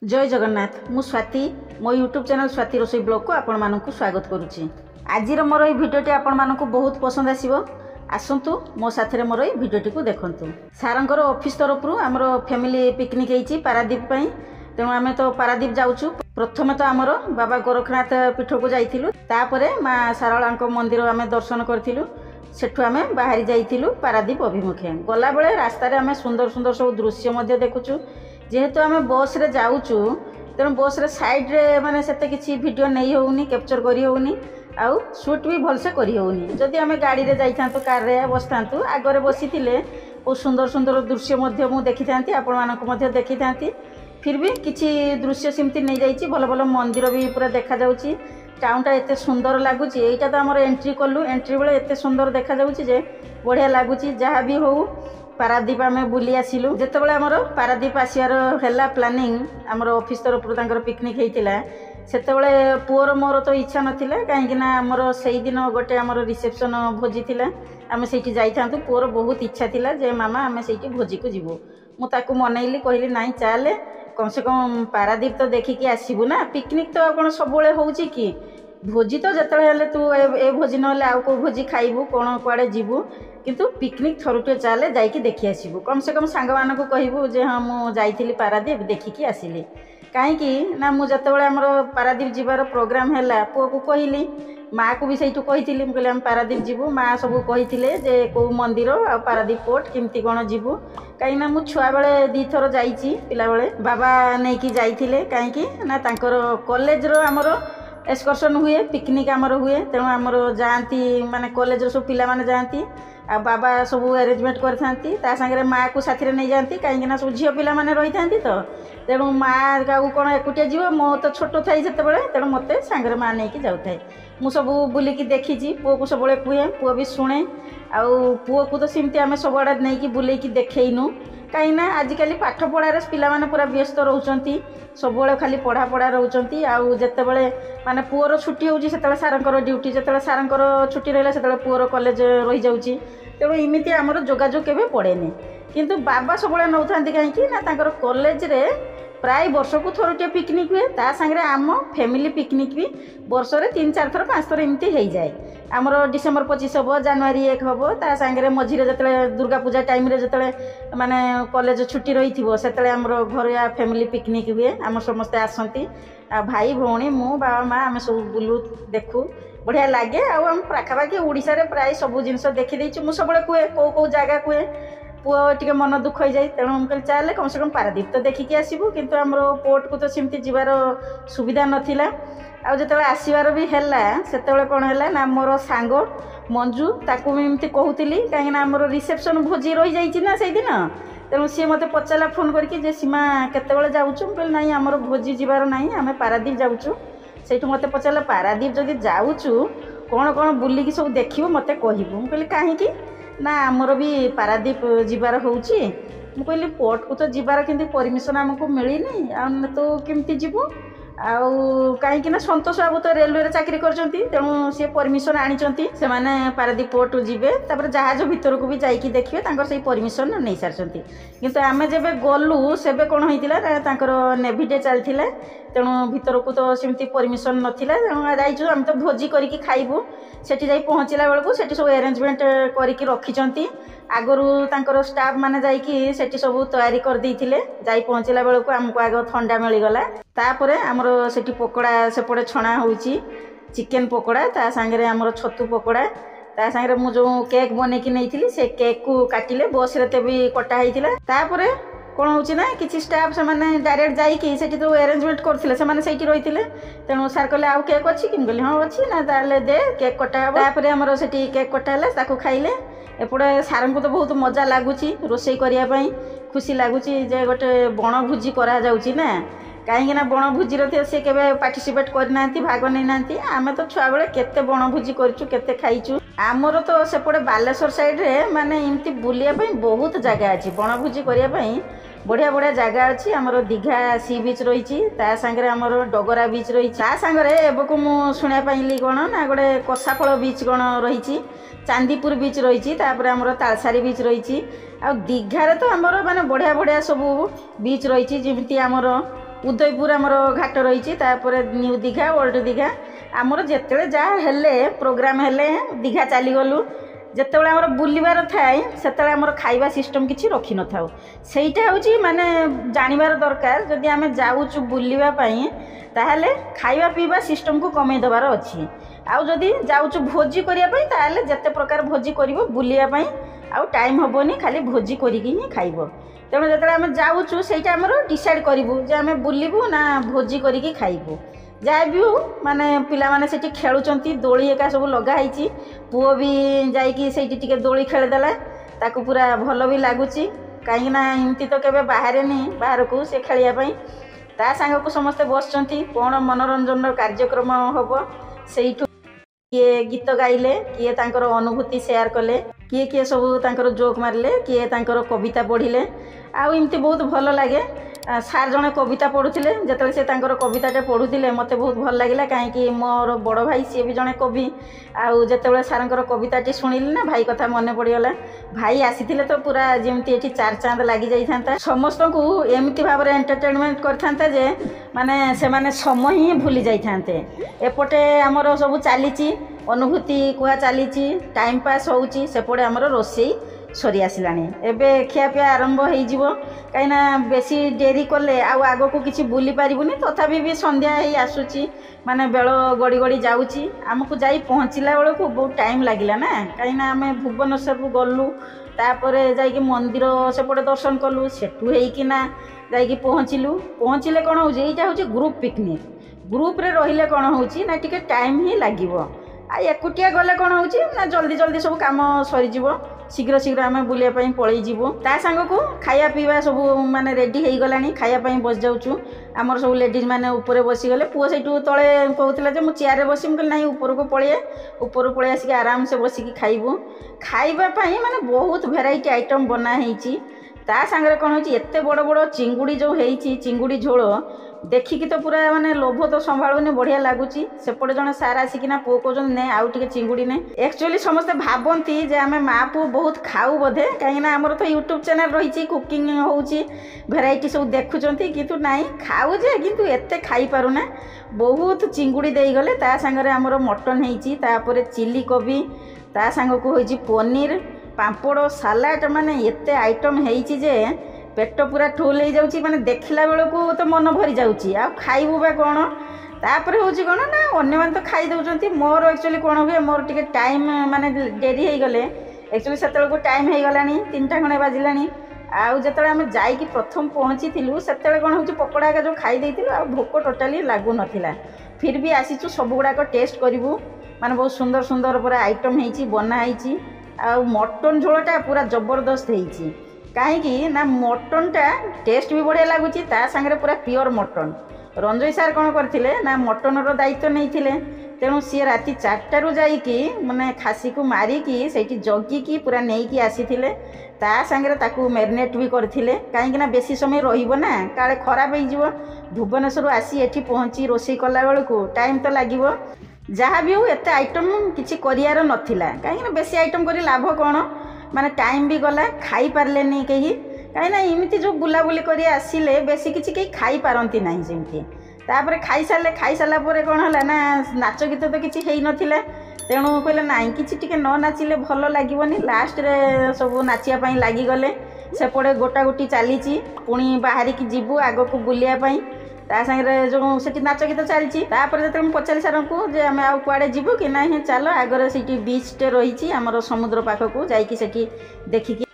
जय जगन्नाथ मु स्वाति मो यूट्यूब चैनल स्वाति रोसई ब्लॉग को आपण मानक स्वागत करुच्ची। आज मोर ये भिडियोटी आपण मानक बहुत पसंद आसो आसतु मो साथे मोर ये भिडियोटी को देखंतु। सारंकर ऑफिस तरफ आमर फैमिली पिकनिक होती पारादीप तेणु आम तो पारादीप जाऊँ। प्रथमे तो आमर बाबा गोरखनाथ पीठ को जाइलु तापरे माँ सारला मंदिर आम दर्शन करूँ। सेठू आम बाहरी जाइलु पारादीप अभिमुखे गला बेले रास्तार आम सुंदर सुंदर सब दृश्य देखुचु। जेहेतु आम बस रे जाऊँ तेणु बस रे साइड रे माने सेते किछि वीडियो नहीं होउनी कैप्चर करी होउनी आउ शूट भी भलसे करी होउनी। जदि आम गाड़ी रे जाइथांतु कार रे बसथांतु आगरे बसिथिले बहुत सुंदर सुंदर दृश्य मध्य मु देखिथांती आपण मानक मध्य देखिथांती। फिर भी किछि दृश्य सिमती नहीं जाइछि भल भल मंदिर भी पूरा देखा जाउछि। टाउनटा एते सुंदर लगुच। एटा तो आमर एंट्री कलु एंट्री बेले एते सुंदर देखा जाउछि जे बढ़िया लगुच। जहाँ भी हो पारादीप आम बुली आसिलु। जितेबाला आमर पारादीप आसियार हैला प्लानिंग आमर ऑफिस तरफ तांकर पिकनिक होइतिला सेतेबेले पुअर मोर तो इच्छा नथिला कहीं आमर सेई दिन गोटे आमर रिसेप्शन भोजी थिला आम सेठी जाइथांतु। पुअर बहुत इच्छा थिला जे मामा आम सेठी भोजी को जीवु। मु ताकू मनैली कहली नाई चाले कम से कम पारादीप तो देखिकी आसबू ना। पिकनिक तो कौन सब होउची कि भोजी तो जिते तू ए भोजी ना आउ को भोजी खाइबू कौन कुआड़े जीवू किंतु पिकनिक थरुटे चाले जाइकी देखी आसबू। कम से कम सांग मानक कहबू जे हाँ मु जाइथिली पारादीप देखिकी आसिली। कहीं ना मुझे आमर पारादीप जीवार प्रोग्राम है पुआ को कहली माँ को भी सहीठू कही कहली आम पारादीप जीवु। माँ सब कही जे कौ मंदिर आ पारादीप पोर्ट केमती कौन जीवु कहीं ना छुआ बेले दी थर जाइए पिला बेले बाबा नहीं कि जाइए कहीं ना तांकर कॉलेज रो आमर एक्सकर्सन हुए पिकनिक आमर हुए तेणु आमर जाती माने कॉलेज सब पिला माने जाती आ बाबा सब अरेंजमेंट करते माँ को साथी नहीं जाती कहीं सब झील पिला माने रही था तो तेणु माँ का कौन एकुटिया जीव मो तो छोट थाई से तेणु मत सांगे माँ नहीं जाऊे मु सब बुलिकी देखी पुओ को सब कहे पुओ भी शुणे आउ पुओ को तो सेमती आम सब आड़े नहीं बुलेकी देखईनु कहीं आजिकल पाठ पढ़ार पिला माने पूरा व्यस्त रोचंती सब खाली पढ़ा पढ़ा रोचंती। आउ जेतेबेले माने पुओर छुट्टी होउची सेतेबेले सारंकर ड्यूटी जेतेबेले सारंकर छुट्टी रहला सेतेबेले पुओर कॉलेज रही जाउची तेणु इमिति आमर जोगाजोग केबे पड़ेनी। किंतु बाबा सब नौथांती कहीं ना तांकर कॉलेज रे प्राय वर्ष को थोड़े पिकनिक हुए ता सांगे आम फैमिली पिकनिक भी वर्ष रे 3-4 थर 5 थर एमती हो जाए। आमर डिसेम्बर 25 हम जनवरी 1 हम ता सांगे मझे जो दुर्गा पूजा टाइम रे जो माने कॉलेज छुट्टी रही थी से आमर घर फैमिली पिकनिक हुए आम समस्ते आसती भाई भौणी मु बाबा माँ आम सब बुलू देखू बढ़िया लगे। आम पाखापाखि ओडिशा रे प्राय सब जिनस देखी मु सब कहे कौ कौ जगह कहे पुओ टे मन दुख हो जाए तेणु मुझे चले कम से कम पारादीप तो देखिकी आसबू किंतु आमर पोर्ट को तो सेमती जीवार सुविधा नाला। आउ जो आसबार भी है से कौन है ना मोर सांग मंजू ताकू भी एमती कहूली कहीं आमर रिसेप्शन भोजी रही जाइए से दिन तेणु सी मत पचारा फोन करके सीमा केतबेले जाऊँ ना आमर भोजी जीवार ना आम पारादीप जाऊँ से मत पचारा पारादीप जदि जाऊँ कौन कौन बुलिकी सब देखू मत कहबू। मुझे कहीं ना आमर भी पारादीप जीवार होउची मु कहली पोर्ट को तो जीवार किंतु परमिशन आमको मिलनी आम तो केमती जीवु आउ कहीं ना संतोष बाबू तो रेलवे रे चाकरी करछंती तेणु सी परमिशन आनिचंती से माने पारादीप पोर्ट जीवे तापर जहाज भीतर को भी जाइकी देखिए तांकर सही परमिशन नहीं सारछंती। किंतु आमे जेबे गलु सेबे कोन होइतिला तांकर नेवी डे चलथिला तेणु भीतर को तो सेमती परमिशन नथिला तेणु जाइछु आम तो भोजी करिकी खाइबू सेठी जाई पहुँचला बेलू सेठी सब अरेंजमेंट करिकी रखिचंती आगरू तांकर स्टाफ माने जाइकी सेठी सब तैयारी कर देइथिले जाई पहुँचला बेलू आमको आग ठंडा मिलगला तापरे आमर सेठी पकोड़ा सेपटे छणा होउची चिकेन पकोड़ा ता सांगे आमर छतु पकोड़ा ता सांगे मु जो केक बनेकी नहीं से केक को काटिले बस रे भी कटा होइतिला तापरे कौन हो कि स्टाफ से माने डायरेक्ट जाइए सेठी तो अरेंजमेंट करथिले से माने सेठी रहितिले तेणु सार कहले आउ केक अच्छी कि कहली हाँ अच्छी ना ताले दे केक कटा हे तापर आमर सेठी केक कटा है ताकू खाइले एपटे सार को तो बहुत मजा लगुच रोषे करने खुशी लगुच जे गोटे बण भोजी करा जाउची ना कहीं बण भोजी सी के पार्टिसिपेट करना भाग नहीं ना आम तो छुआ बेले केते बण भोजी करते खाइचु। आमर तो सेपटे बालेश्वर साइड रे माने इमती बुलिया बहुत जगह अच्छी बण भोजी करने बढ़िया बढ़िया जगह अच्छी आमर दीघा सी बीच रही सांगे आमर डगरा बीच रही सांगे एवं मु शुणा पाइली कौन ना गोटे कसाफल बीच कौन रही चांदीपुर बीच रही आमर तालसारी बीच रही आ दीघार तो आमर माने बढ़िया बढ़िया सब बीच रही जमी आमर उदयपुर आमर घाट रही न्यू दीघा ओल्ड दीघा आमर जिते जहाँ हेले प्रोग्राम हेले दीघा चलीगलु जिते आमर बुलबार थाए से आमर खाइबा सिस्टम किसी रखी न था सेटा हूँ माने जानवर दरकार जदि आम जाऊँ बुलवाई ताहले खाइबा पीवा सिस्टम को कमे देवार अच्छी आउ जदि जाऊँ भोजी करने जिते प्रकार भोजी कर बुलवाई आउ टाइम हेनी खाली भोजी करी खाइब तेणु जो आम जाऊँ से डिसाइड करूँ जे आम बुलबू ना भोजी करी खाइबू जहाँ भी हो माने पिला माने सेठी खेलुचंती दोली एका सब लगाई पुओ भी जाइकी सेठी टिके दोली खेलदेला ताकू पूरा भल भी लगुच कहीं एमती तो केबे बाहर नहीं बाहर को से खेलिया ता सांग को समस्ते बसचंती कौन मनोरंजन कार्यक्रम हम से किए गीत गाइले किए तांकर अनुभूति शेयर कले किए किए सब तांकर जोक मारले किए तांकर कविता पढ़िले आउ एमती बहुत भल लगे सार जड़े कविता पढ़ुले जिते से कविताटे पढ़ुले मत बहुत भल लगे कहीं मोर बड़ भाई सी भी जड़े कवि आउ जिते सार कविताटी शुणिली ना भाई कथा मन पड़गला भाई आसी तो पूरा जमी ये चार चांद लगी जाता समस्त को एमती भाव में एंटरटेनमेंट करता जे माने से माने समय ही भूली जाते एपटे आमर सब चली अनुभूति कुआ चली टाइम पास होची सेपटे आमर रोषे सरी आसलानी एबे खियापिया आरंभ हो कहीं बेसी डेरी कले आग को किसी बुली पारिबुनी तथापि भी संध्या ही आसूची माने बेल गड़ी गड़ी जाऊँगी आमको जाई पहुँचला बेलू बहुत टाइम लगिला ना कहीं आम भुवनेश्वर गलु तापर जाइए मंदिर सेपटे दर्शन कलु सेठू होना जाइए पहुँचले कौन हो यहाँ हूँ ग्रुप पिकनिक ग्रुप रे रहिले कौन हो ना टिके टाइम ही लगिवो आ एकुटिया गले कौन हो ना जल्दी जल्दी सब काम सरीज शीघ्र शीघ्र आम बुलापी पलैबू ता सांग को खाया पीवा सब माने रेडी हो गला खायापी बस जाऊँ आमर सब लेडीज मैंने ऊपर बसीगले पुओ से तले कहूला मुझे चेयर बस ना ऊपर को पलिए ऊपर पलि आसिक आराम से बसिक खाइबू खाइबापी माने बहुत भेराइटी आइटम बनाई ता सांगे कौन हो एत बड़ बड़ चिंगुड़ी जो होती चिंगुड़ी झोल देखिकी तो पूरा माने लोभ तो संभालुनी बढ़िया लगुच सेपटे जड़े सार आसिकिना पुओ कहते ने आउ टिके चिंगुड़ी ने एक्चुअली समस्ते भावती जे आम माँ पुओ बहुत खाऊ बोधे कहीं आमर तो यूट्यूब चैनल रही कुकिंग होची भेराइटी सब देखुंत किंतु नाई खाऊ जे किंतु एते खाई पारुना बहुत चिंगुड़ी देगले ता सांगरे आमर मटन होती चिली कोबी ता सांग को होची पनीर पांपड़ सालाड माने एते आइटम होती जे पेट पूरा ठुल हो जाऊँगी माने देखला बेलू तो मन भरी जाऊँगी आ खाइबू बा कौन तापर हूँ कौन ना अन्य मैंने तो खाई दौरान मोर एक्चुअली कौन हुए मोर टिके टाइम माने डेरी हो गले एक्चुअली से टाइम हो गला 3टा खंडे बाजिला आउ जो आम जाइकी प्रथम पहुँची से कौन हो पकोड़ा जो खाई देलु आ भोक टोटाली लगु ना फिर भी आसीचु सब गुड़ाक टेस्ट करूँ माने बहुत सुंदर सुंदर पूरा आइटम होती बनाई आ मटन झोलटा पूरा जबरदस्त होती कहीं ना मटनटा टेस्ट भी बढ़िया लगुच सांगे पूरा प्योर मटन रंजय सार कौन करते ना मटनर दायित्व नहीं तेणु सी राति 4टारू जाइकी माने खासी को मारिकी से जगिकी पूरा नहीं आसी सांगे ताकू मैरिनेट भी करते कहीं बेसी समय रहा काले खराब हो भुवनेश्वर आसी एठी पहुँची रोषे कला बेलू टाइम तो लगे जहाँ भी हो एत आइटम किसी करार नाला कहीं बेसी आइटम कर लाभ कौन माने टाइम भी गला खाई पारे नहीं कहीं कहीं एमती जो बुलाबुली कर आसिले बेसी किसी कहीं खाई पारती ना जमी तापर खाई सारा कौन है ना नाच गीत तो किसी हो नाला तेणु कहले ना कि न नाचिले भल लगे लास्ट रे सब नाचियापाई लगिगले सेपटे गोटा गोटी चली पुणी बाहर की जीवु आग को बुलियापाई ता सांगे जो से नाच गीत चलती जो पचारि सार को जे आम आउ कुआड़े जीवु कि ना चलो आगर से बीचटे रही आमर समुद्र पाखक जाकि देखिकी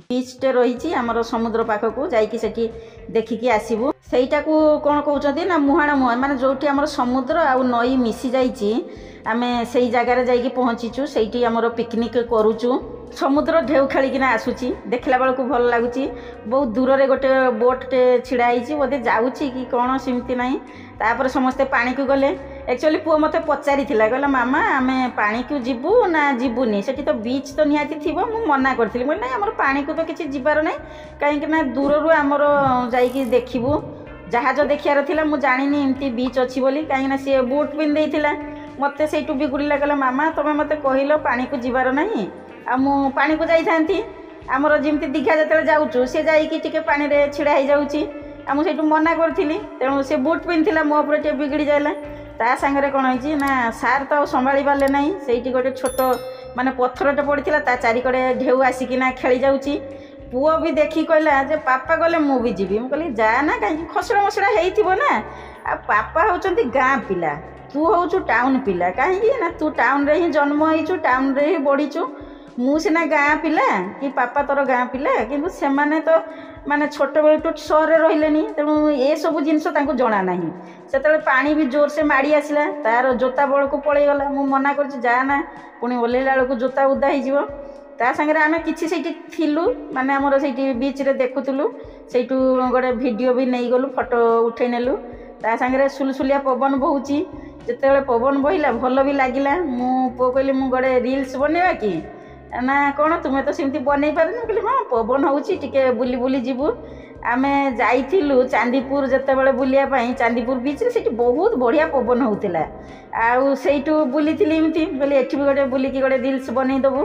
बीचटे रही आमर समुद्र पाखक जाकि देखिकी आसबू सेटा को कौन कहते ना मुहाण मुहां माने जो आमर समुद्र आ नई मिसी जाइए आम से जगार जाकि पहुँचीचु से आमर पिकनिक करुचु समुद्र ढेउ खेलिकिना आसूची देखला बेलू भल लगुच बहुत दूर रे गोटे बोटे छिड़ा बोधे जाऊँगी कि कौन सेमती ना तापर समस्ते पानी को गले एक्चुअली पुओ मत पचारि कहला मामा आम पानी को जीवु ना जीवुनी से तो बीच तो निहाती थी मु मना करी ना आमर पानी को तो किसी जीवार ना कहीं दूर आमर जाइए देखू जहाज देखार था मुझे जानी एमती बीच अच्छी बोली कहीं सी बुट पिंधे मत से भी गुड़िला कहला मामा तुम मत कहल पानी को जीवार ना आ मु पानी को जाई थांती आमर जमती दीघा जो जाऊँ सी जाकि पानी रे छिड़ा हो जाऊँगी मुझे मना करी तेणु से बुट पिंधला मो उपर टे बिगड़ी जाए ता सांगे कौन होती ना सार तो संभाली पारे ना से गोटे छोट माने पत्थरटे पड़ा ता चारिकड़े ढेउ आसिकिना खेली जाऊँगी पुओ भी देखी कहला जे पापा गले मु भी जीवी मुझे कहली जा ना कहीं खसड़ा मसड़ा हो ना आ पापा होचंती गाँ पिला तू हूँ टाउन पिला कहीं ना तू टाउन रे ही जन्म होइचु टाउन रे ही बढ़ीचु मु सिना गाँ पिला कि पापा तोर गाँ पिला किंतु से माने तो माने छोट बेलू सहर रही तेणु ये सब जिनस जना ना से पानी भी जोर से माड़ी आसला तार जोता बड़ को पलैगला मु मना कर जा ना पुणी ओल्ला बेलू जोता उदा हो ता सागर आम कि माने आमर से बीच रे देखुलु से गोटे वीडियो भी नहीं गलु फोटो उठे नेलु ता सागर सुलसुलिया पवन बहुची जिते पवन बहिला भल भी लगिला मु पो कहली मु गोटे रील्स बनवा कि ना कौन तुम्हें तो सेमती बनई पारे कहली हाँ पवन होके बुली बुली जीवु आम जाइलु चांदीपुर जिते बुलियापाई चांदीपुर बीच रे से बहुत बढ़िया पवन होता आउ से बुली एमती बोली एठी भी गोटे बुलिकी गोटे रील्स बनई देबू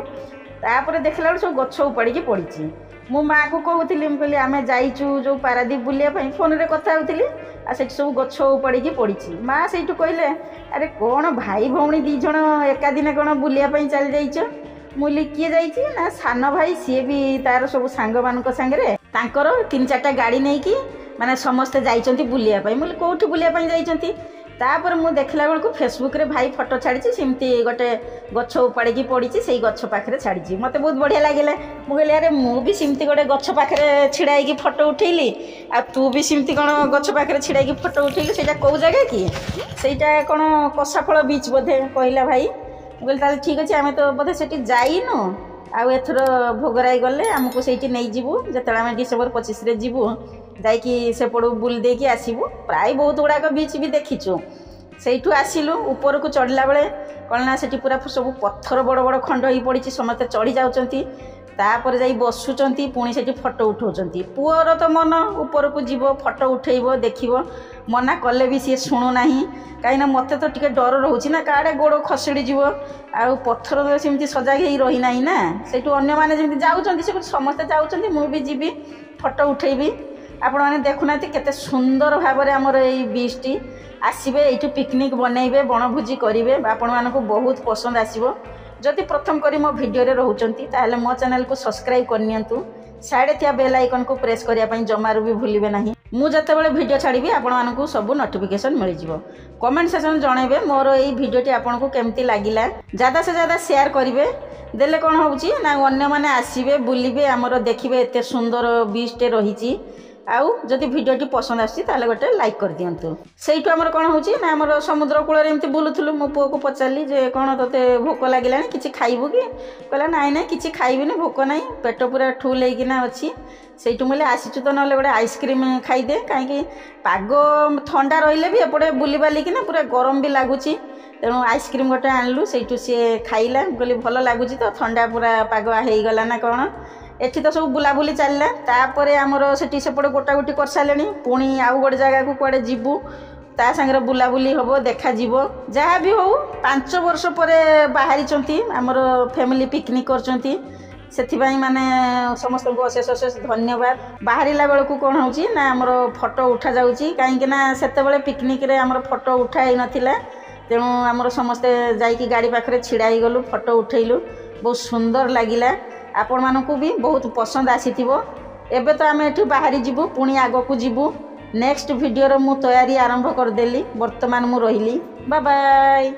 तापर देखला सब गछ उपाड़ी पड़ी मो माँ को कहूली कहली आम जाइचु जो पारादीप बुलियापाई फोन रे कथा होती आ से सब गछ उपाड़ी पड़ी माँ से कहले अरे कौन भाई भौणी दीज एका दिन कौन बुलियापाई चली जाइच मुझे किए जाइए ना सान भाई सी भी तार सब सांग मान सांगे तांकर 3-4टा गाड़ी नहीं कि माने समस्ते जाइचंती बुलियापाई मुझे कौटी बुलियापाई जाइचंती तापर मु देखला बेलू फेसबुक रे भाई फोटो छाड़ी सेमती गोटे गछ उपाड़ी पड़ी से गछ पाखे छाड़ी मत बहुत बढ़िया लगे मुझे अरे मु भी सेमती गोटे गछ पाखे छिड़ाई फोटो उठेली आ तू भी सेमती कौन गछ पाखे छिड़ाई फोटो उठेली से कौ जगह कि सेटा कौन कसाफल बीच बोधे कहला भाई मुझे ताले ठीक अच्छे आम तो बोधे से जाइनु आउ एथर भोगराई गले आमको से नहीं जीवु जिते आम डिसेम्बर 25 रे जीवु जाकि सेपड़ू बुल देकी आसबू प्राय बहुत गुड़ाक बीच भी देखीचु से आसिलु ऊपर को चढ़ला बेले कौन ना से पूरा सब पत्थर बड़ बड़ खंड हो पड़ी समस्ते चढ़ी जाऊँच तापर जाई बसुंच पुणी से फोटो उठाउछंती पुअर तो मन ऊपर को जीव फोटो उठेब देखिब मना कले भी सी शुणुना कहीं मत तो टे डर रोचे ना काड़े गोड़ खसड़ी जीव आउ पत्थर तो सेमती सजाग हो रही ना से मैंने जाऊँच समस्ते जाऊँच मुझे जीवी फोटो उठेबी आपण मैंने देखुना केते सुंदर भाव में आमर ये बीचटी आसबे ये पिकनिक बनइबे बनभोजी करेंगे आपण मानक बहुत पसंद आसो जदि प्रथम करी मो वीडियो रे रहउचंती ताहले मो चैनल को सब्सक्राइब करनियंतु साइड थिया बेल आइकन को प्रेस करिया पई जमारू भी भूलिबे नाही मु जते बेले वीडियो छाड़ीबी आपण मानकु सब नोटिफिकेशन मिल जिवो कमेंट सेक्शन जणेबे मोर एई वीडियोटी आपण को केमती लागिला ज्यादा से ज्यादा शेयर करिवे देले कोन होउची ना अन्य माने आसीबे बुलिबे हमरो देखिबे एते सुंदर बीचटे रहिची आउ जदि वीडियोटी पसंद आसी ताले गोटे लाइक कर दियंतु सेइटु हमर कोन होउची ना हमर समुद्र कूल रे एमती बुलुथुलु मो पुओ को पचारली जे कोन तते भोक लागिलानी किछि खाइबु कि कहला नाइ नाइ किछि खाइबिनी भोक नाइ पेट पूरा ठुल हेकिना अछि सेइटु मोले आसीचु तो नले गोटे आइसक्रीम खाइदे काहेकि पाग ठंडा रहिले भी एपटे बुली बाली किना पूरा गरम भी लागुची तेणु आइसक्रीम गोटे आनलु सेइटु से खाइला कहली भल लागुची तो ठंडा पूरा पाग हेई गला ना कोन एठी तो सब बुलाबुली चलला तापरे हमर सेठी सेपटे गोटा गोटी कर सालेनी पुणी आउ गोटे जगह को कुआडे जीवु ता संगे बुलाबुली हबो देखा जीवो जहाँ भी हो 5 वर्ष पर बाहरी चंती हमर फैमिली पिकनिक करचंती सेथिबाई माने समस्त को अशेष अशेष धन्यवाद बाहरीला बेल को कौन होची ना हमर फोटो उठा जाउची काहेकि ना सेते बेले पिकनिक रे हमर फोटो उठाई नथिला तेणु हमर समस्ते जाइकी गाड़ी पाखरे छिड़ा ही गलु फोटो उठेलु बहुत सुंदर लागिला आपण मानकू भी बहुत पसंद आसीथिबो एबे तो आमे एठी बाहरी जीवु पुणी आगो को जीवु नेक्स्ट वीडियो रो मु तैयारी आरंभ कर देली वर्तमान मु रहिली बाय बाय।